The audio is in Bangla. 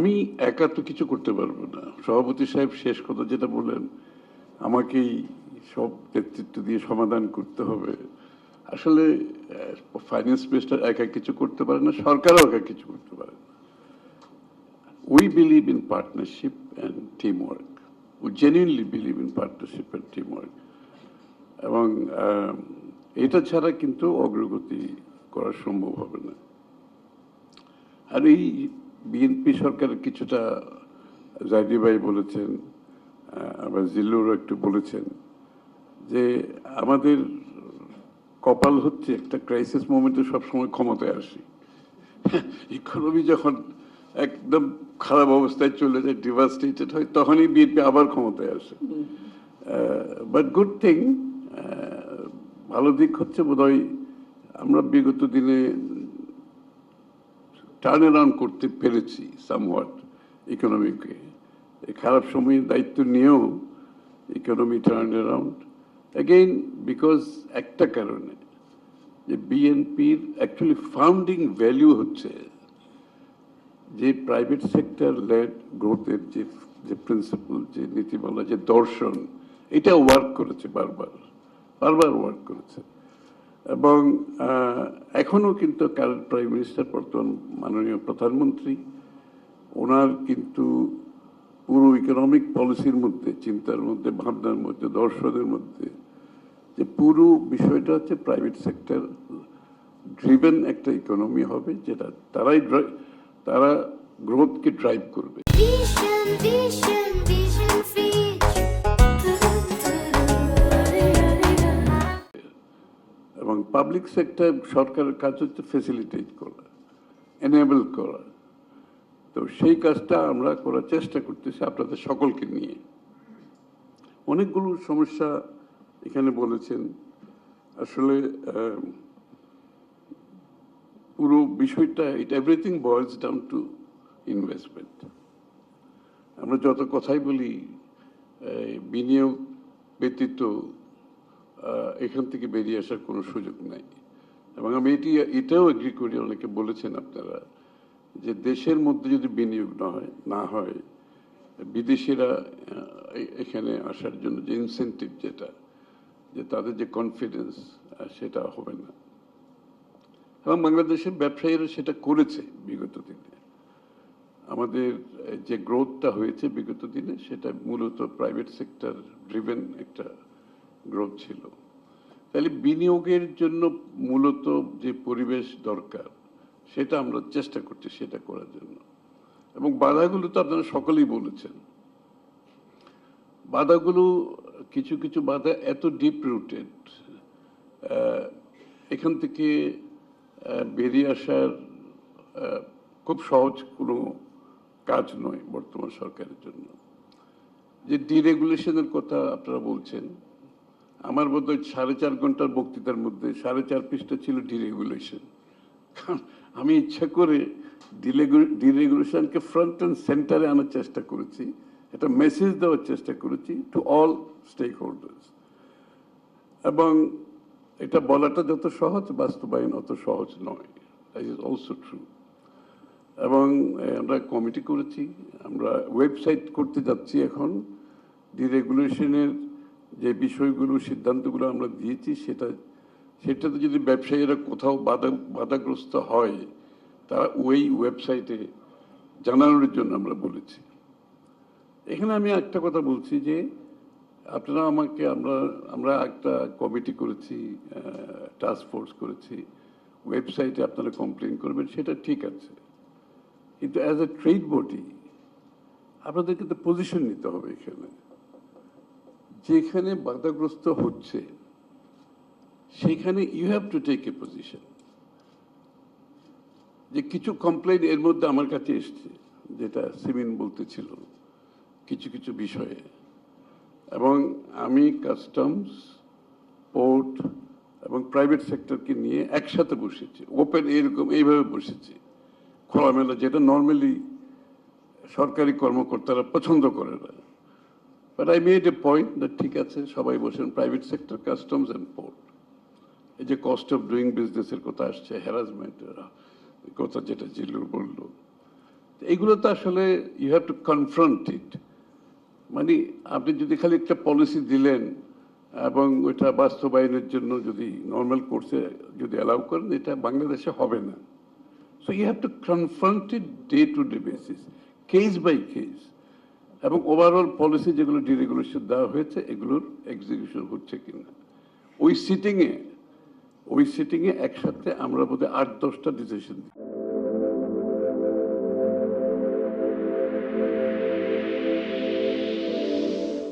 আমি একা তো কিছু করতে পারবো না। সভাপতি সাহেব শেষ কথা যেটা বললেন, আমাকেই সব নেতৃত্ব দিয়ে সমাধান করতে হবে। আসলে ফাইন্যান্স মিনিস্টার একা কিছু করতে পারে না, সরকারও একা কিছু করতে পারে না। We believe in partnership and teamwork. We genuinely believe in partnership and teamwork. এবং এটা ছাড়া কিন্তু অগ্রগতি করা সম্ভব হবে না। আর এই বিএনপি সরকারের কিছুটা জাইদি ভাই বলেছেন, আবার জিল্লুর একটু বলেছেন যে আমাদের কপাল হচ্ছে একটা ক্রাইসিস মোমেন্টে সবসময় ক্ষমতায় আসি। ইকোনমি যখন একদম খারাপ অবস্থায় চলে যায়, ডিভাস্টেটেড হয়, তখনই বিএনপি আবার ক্ষমতায় আসে। বাট গুড থিং, ভালো দিক হচ্ছে বোধহয় আমরা বিগত দিনে টার্ন অ্যারাউন্ড করতে পেরেছি সামওয়াট ইকোনমিকে। খারাপ সময়ে দায়িত্ব নিয়েও economy turn around again because একটা কারণে যে বিএনপির অ্যাকচুয়ালি ফাউন্ডিং ভ্যালু হচ্ছে যে প্রাইভেট সেক্টর লেড গ্রোথের যে প্রিন্সিপাল, যে নীতিমালা, যে দর্শন, এটা ওয়ার্ক করেছে বারবার ওয়ার্ক করেছে। এবং এখনো কিন্তু কারেন্ট প্রাইম মিনিস্টার, বর্তমান মাননীয় প্রধানমন্ত্রী, ওনার কিন্তু পুরো ইকোনমিক পলিসির মধ্যে, চিন্তার মধ্যে, ভাবনার মধ্যে, দর্শনের মধ্যে যে পুরো বিষয়টা হচ্ছে প্রাইভেট সেক্টর ড্রিভেন একটা ইকোনমি হবে, যেটা তারা গ্রোথকে ড্রাইভ করবে। এবং পাবলিক সেক্টর সরকারের কাজ হচ্ছে ফেসিলিটেট করা, এনেবল করা। তো সেই কাজটা আমরা করার চেষ্টা করতেছি আপনাদের সকলকে নিয়ে। অনেকগুলো সমস্যা এখানে বলেছেন। আসলে পুরো বিষয়টা, it everything boils down to investment. আমরা যত কথাই বলি বিনিয়োগ ব্যতীত এখান থেকে বেরিয়ে আসার কোনো সুযোগ নাই। এবং আমি এটাও এগ্রি করি, অনেকে বলেছেন আপনারা, যে দেশের মধ্যে যদি বিনিয়োগ না হয় বিদেশিরা এখানে আসার জন্য যে ইনসেন্টিভ, যেটা যে তাদের যে কনফিডেন্স, সেটা হবে না। এবং বাংলাদেশের ব্যবসায়ীরা সেটা করেছে বিগত দিনে। আমাদের যে গ্রোথটা হয়েছে বিগত দিনে, সেটা মূলত প্রাইভেট সেক্টর ড্রিভেন একটা গ্রোথ ছিল। তাহলে বিনিয়োগের জন্য মূলত যে পরিবেশ দরকার, সেটা আমরা চেষ্টা করছি সেটা করার জন্য। এবং বাধাগুলো তো আপনারা সকলেই বলেছেন। বাধাগুলো কিছু কিছু বাধা এত ডিপ রুটেড, এখান থেকে বেরিয়ে আসার খুব সহজ কোনো কাজ নয় বর্তমান সরকারের জন্য। যে ডিরেগুলেশনের কথা আপনারা বলছেন, আমার বোধহয় 4.5 ঘন্টার বক্তৃতার মধ্যে 4.5 পৃষ্ঠা ছিল ডিরেগুলেশন। কারণ আমি ইচ্ছা করে ডিরেগুলেশনকে ফ্রন্ট অ্যান্ড সেন্টারে আনার চেষ্টা করেছি, একটা মেসেজ দেওয়ার চেষ্টা করেছি টু অল স্টেক হোল্ডার্স। এবং এটা বলাটা যত সহজ, বাস্তবায়ন অত সহজ নয়। That is also true. এবং আমরা কমিটি করেছি, আমরা ওয়েবসাইট করতে যাচ্ছি এখন। ডিরেগুলেশনের যে বিষয়গুলো, সিদ্ধান্তগুলো আমরা দিয়েছি, সেটাতে যদি ব্যবসায়ীরা কোথাও বাধাগ্রস্ত হয়, তারা ওই ওয়েবসাইটে জানানোর জন্য আমরা বলেছি। এখানে আমি একটা কথা বলছি যে আপনারা আমাকে, আমরা একটা কমিটি করেছি, টাস্ক ফোর্স করেছি, ওয়েবসাইটে আপনারা কমপ্লেন করবেন, সেটা ঠিক আছে। কিন্তু অ্যাজ এ ট্রেড বডি আপনাদের কিন্তু পজিশন নিতে হবে। এখানে যেখানে বাধাগ্রস্ত হচ্ছে সেখানে you have to take a position. যে কিছু কমপ্লেন এর মধ্যে আমার কাছে এসছে, যেটা সিমিন বলতেছিল কিছু কিছু বিষয়ে, এবং আমি কাস্টমস, পোর্ট এবং প্রাইভেট সেক্টরকে নিয়ে একসাথে বসেছি, ওপেন এরকম এইভাবে বসেছি খোলামেলা, যেটা নর্মালি সরকারি কর্মকর্তারা পছন্দ করে না। But I made a point that ঠিক আছে, সবাই বসেন, private sector, customs and port. এই যে কস্ট অফ ডুইং বিজনেসের কথা আসছে, হ্যারাসমেন্টের কথা যেটা জিল্লুর বলল, এগুলো তো আসলে ইউ হ্যাভ টু কনফ্রন্ট ইট। মানে আপনি যদি খালি একটা পলিসি দিলেন এবং ওইটা বাস্তবায়নের জন্য যদি নর্মাল কোর্সে যদি অ্যালাউ করেন, এটা বাংলাদেশে হবে না। So you have to confront it day to day basis, case by case, এবং ওভারঅল পলিসি যেগুলো ডিরেগুলেশন দেওয়া হয়েছে এগুলোর এক্সিকিউশন হচ্ছে কিনা। ওই সিটিংয়ে একসাথে আমরা বোধহয় 8-10টা ডিসিশন দিই।